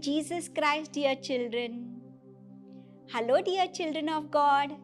Jesus Christ, dear children. Hello, dear children of God.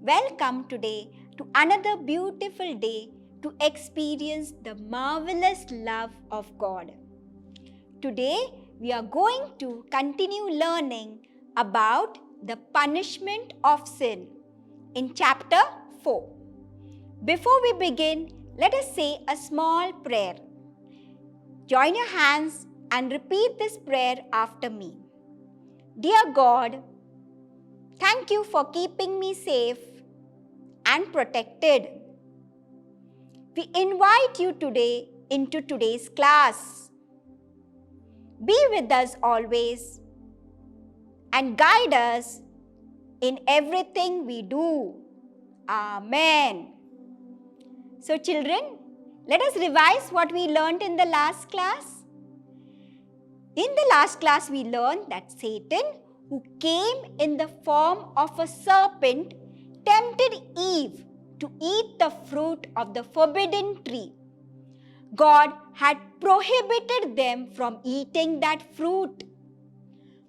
Welcome today to another beautiful day to experience the marvelous love of God. Today, we are going to continue learning about the punishment of sin in chapter 4. Before we begin, let us say a small prayer. Join your hands and repeat this prayer after me. Dear God, thank you for keeping me safe and protected. We invite you today into today's class. Be with us always and guide us in everything we do. Amen. So children, let us revise what we learned in the last class. In the last class, we learned that Satan, who came in the form of a serpent, tempted Eve to eat the fruit of the forbidden tree. God had prohibited them from eating that fruit.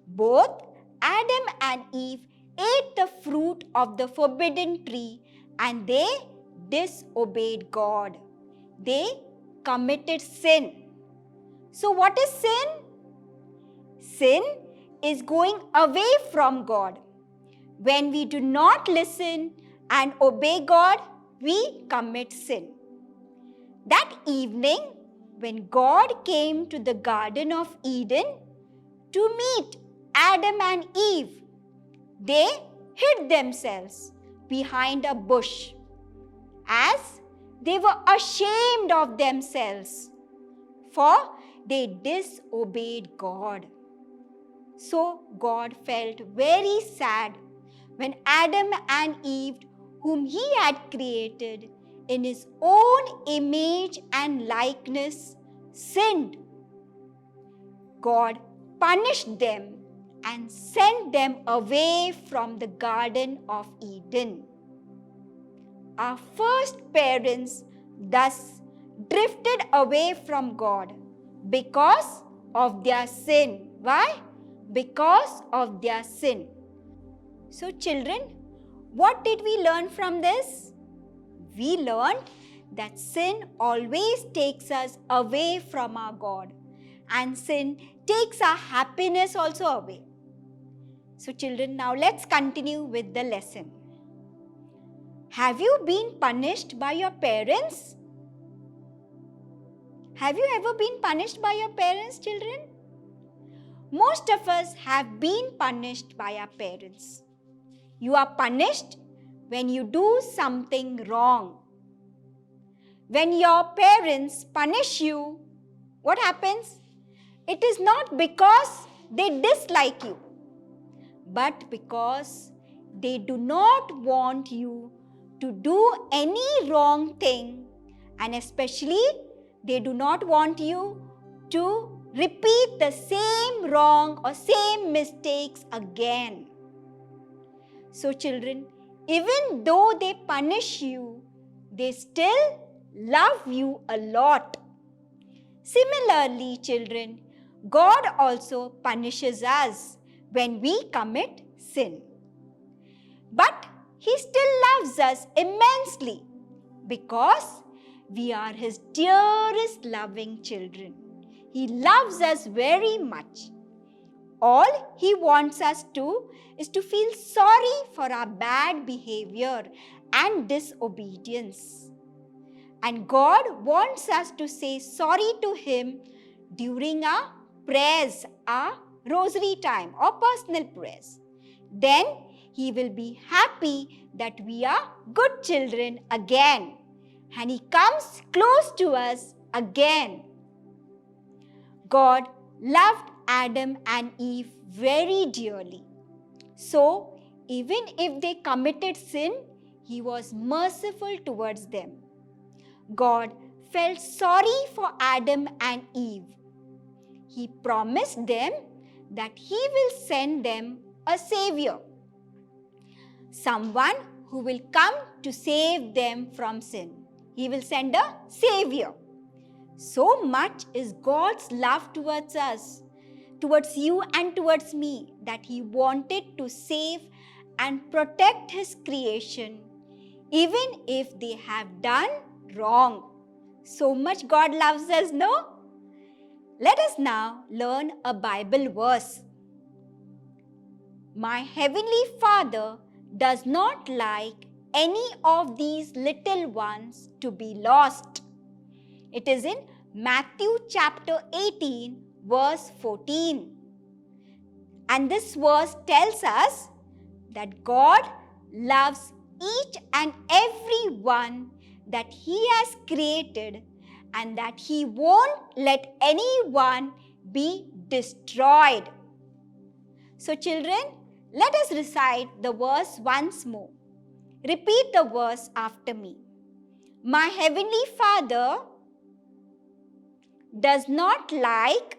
Both Adam and Eve ate the fruit of the forbidden tree and they disobeyed God. They committed sin. So what is sin? Sin is going away from God. When we do not listen and obey God, we commit sin. That evening, when God came to the Garden of Eden to meet Adam and Eve, they hid themselves behind a bush as they were ashamed of themselves, for they disobeyed God. So God felt very sad when Adam and Eve, whom He had created in His own image and likeness, sinned. God punished them and sent them away from the Garden of Eden. Our first parents thus drifted away from God because of their sin. Why? Because of their sin. So children, what did we learn from this? We learned that sin always takes us away from our God, and sin takes our happiness also away. So children, now let's continue with the lesson. Have you been punished by your parents? Have you ever been punished by your parents, children? Most of us have been punished by our parents. You are punished when you do something wrong. When your parents punish you, what happens? It is not because they dislike you, but because they do not want you to do any wrong thing, and especially they do not want you to repeat the same wrong or same mistakes again. So children, even though they punish you, they still love you a lot. Similarly, children, God also punishes us when we commit sin. But He still loves us immensely because we are His dearest loving children. He loves us very much. All He wants us to is to feel sorry for our bad behavior and disobedience. And God wants us to say sorry to Him during our prayers, our rosary time or personal prayers. Then He will be happy that we are good children again, and He comes close to us again. God loved Adam and Eve very dearly. So, even if they committed sin, He was merciful towards them. God felt sorry for Adam and Eve. He promised them that He will send them a Savior, someone who will come to save them from sin. He will send a Savior. So much is God's love towards us towards you and towards me, that He wanted to save and protect His creation, even if they have done wrong. So much God loves us, no? Let us now learn a Bible verse. My Heavenly Father does not like any of these little ones to be lost. It is in Matthew chapter 18, verse 14. And this verse tells us that God loves each and every one that He has created, and that He won't let anyone be destroyed. So children, let us recite the verse once more. Repeat the verse after me. My Heavenly Father does not like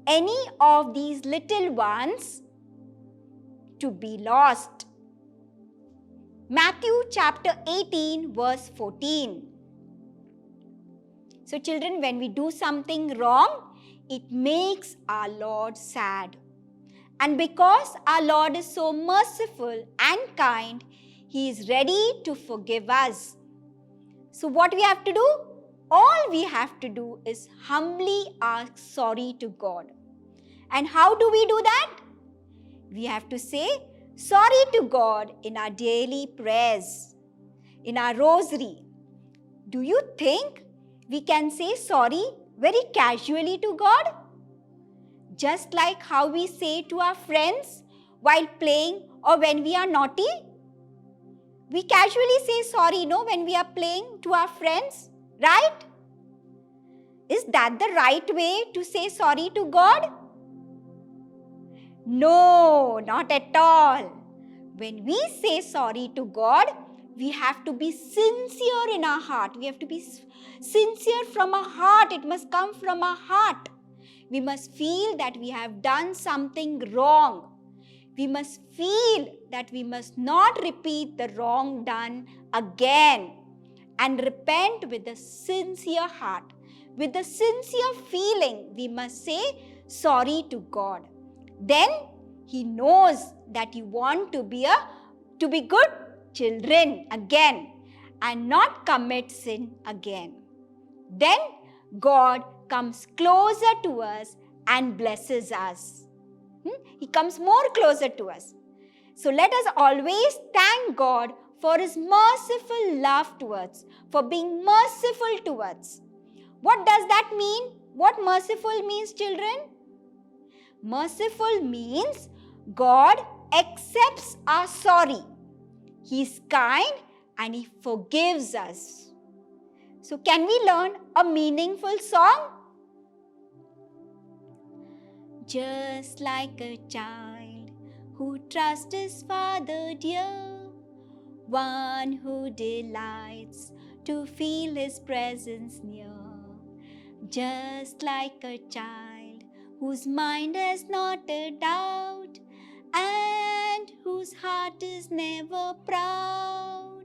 any of these little ones to be lost. Matthew chapter 18, verse 14. So children, when we do something wrong, it makes our Lord sad. And because our Lord is so merciful and kind, He is ready to forgive us. So what we have to do? All we have to do is humbly ask sorry to God. And how do we do that? We have to say sorry to God in our daily prayers, in our rosary. Do you think we can say sorry very casually to God? Just like how we say to our friends while playing or when we are naughty? We casually say sorry, no, when we are playing to our friends, right? Is that the right way to say sorry to God? No, not at all. When we say sorry to God, we have to be sincere in our heart. We have to be sincere from our heart. It must come from our heart. We must feel that we have done something wrong. We must feel that we must not repeat the wrong done again, and repent with a sincere heart. With a sincere feeling, we must say sorry to God. Then He knows that you want to be good children again and not commit sin again. Then God comes closer to us and blesses us. He comes more closer to us. So let us always thank God for His merciful love towards, for being merciful towards. What does that mean? What merciful means, children? Merciful means God accepts our sorry. He is kind and He forgives us. So can we learn a meaningful song? Just like a child who trusts his father dear, one who delights to feel His presence near. Just like a child whose mind has not a doubt, and whose heart is never proud.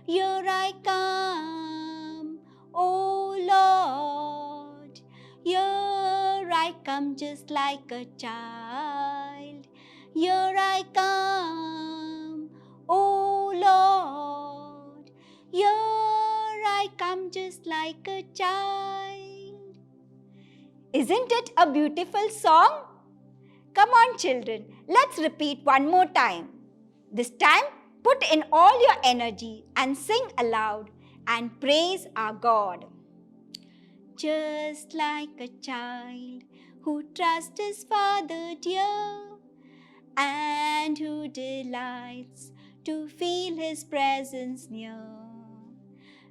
Here I come, O Lord. Here I come just like a child. Here I come, O Lord. Here I come just like a child. Isn't it a beautiful song? Come on, children, let's repeat one more time. This time, put in all your energy and sing aloud and praise our God. Just like a child who trusts his father dear, and who delights to feel His presence near.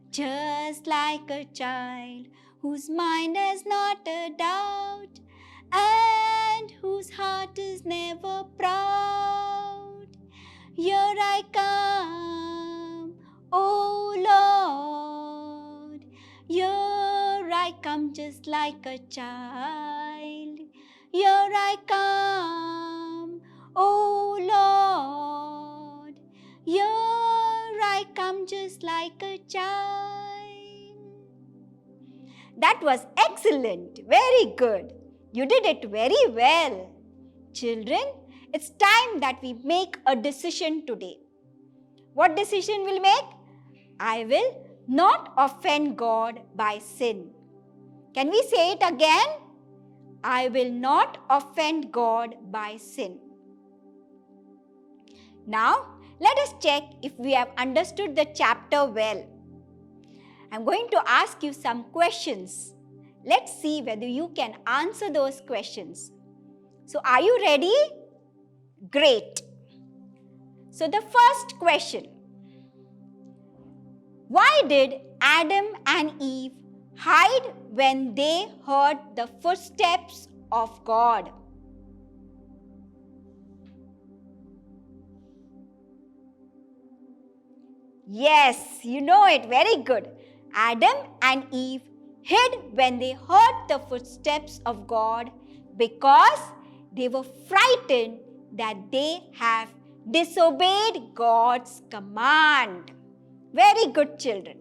Just like a child whose mind has not a doubt, and whose heart is never proud. Here I come, O Lord. Here I come just like a child. Here I come, O Lord. Here I come just like a child. That was excellent. Very good. You did it very well. Children, it's time that we make a decision today. What decision we'll make? I will not offend God by sin. Can we say it again? I will not offend God by sin. Now, let us check if we have understood the chapter well. I'm going to ask you some questions. Let's see whether you can answer those questions. So, are you ready? Great. So, the first question. Why did Adam and Eve hide when they heard the footsteps of God? Yes, you know it. Very good. Adam and Eve hid when they heard the footsteps of God because they were frightened that they have disobeyed God's command. Very good, children.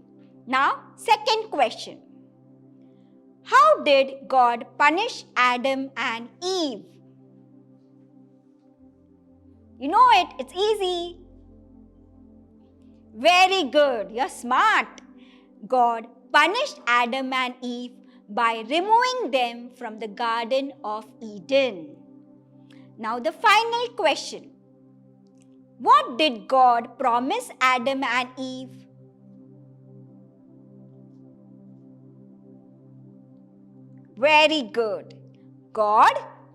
Now, second question. How did God punish Adam and Eve? You know it. It's easy. Very good. You're smart. God punished Adam and Eve by removing them from the Garden of Eden. Now the final question. What did God promise Adam and Eve? Very good. God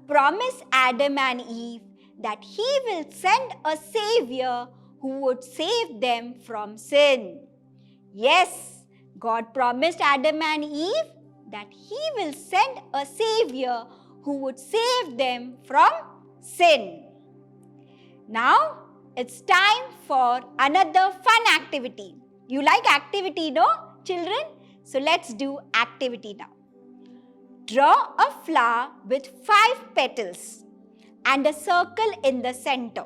promised Adam and Eve that He will send a Savior who would save them from sin. Yes, God promised Adam and Eve that He will send a Savior who would save them from sin. Now, it's time for another fun activity. You like activity, no, children? So, let's do activity now. Draw a flower with 5 petals and a circle in the center.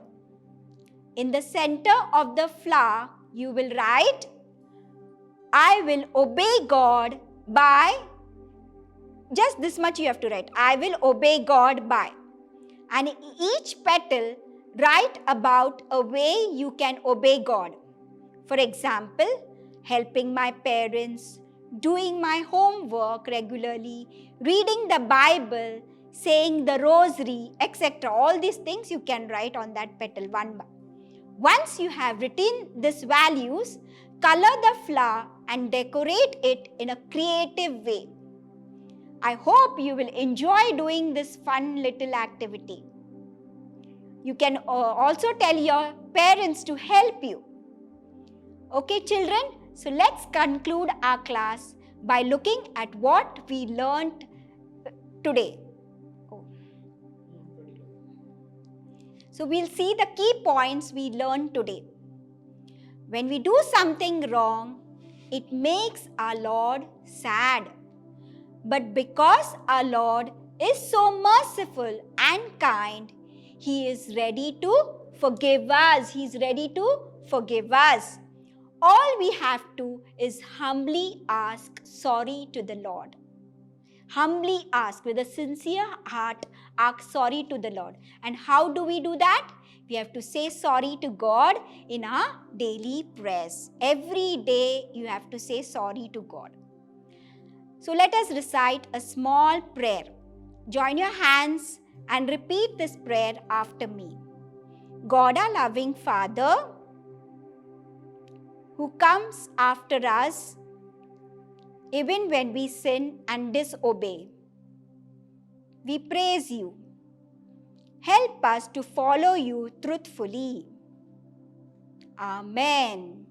In the center of the flower, you will write, I will obey God by, just this much you have to write, I will obey God by. And in each petal, write about a way you can obey God. For example, helping my parents, doing my homework regularly, reading the Bible, saying the rosary, etc. All these things you can write on that petal one by. Once you have written these values, color the flower and decorate it in a creative way. I hope you will enjoy doing this fun little activity. You can also tell your parents to help you. Okay, children? So let's conclude our class by looking at what we learnt today. So we'll see the key points we learned today. When we do something wrong, it makes our Lord sad. But because our Lord is so merciful and kind, He is ready to forgive us. He is ready to forgive us. All we have to is humbly ask sorry to the Lord. Humbly ask with a sincere heart, ask sorry to the Lord. And how do we do that? We have to say sorry to God in our daily prayers. Every day you have to say sorry to God. So let us recite a small prayer. Join your hands and repeat this prayer after me. God, our loving Father, who comes after us even when we sin and disobey. We praise you. Help us to follow you truthfully. Amen.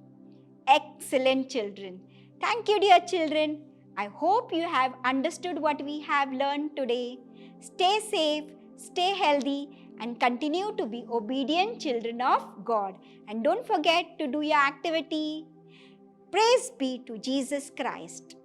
Excellent, children. Thank you, dear children. I hope you have understood what we have learned today. Stay safe, stay healthy, and continue to be obedient children of God. And don't forget to do your activity. Praise be to Jesus Christ.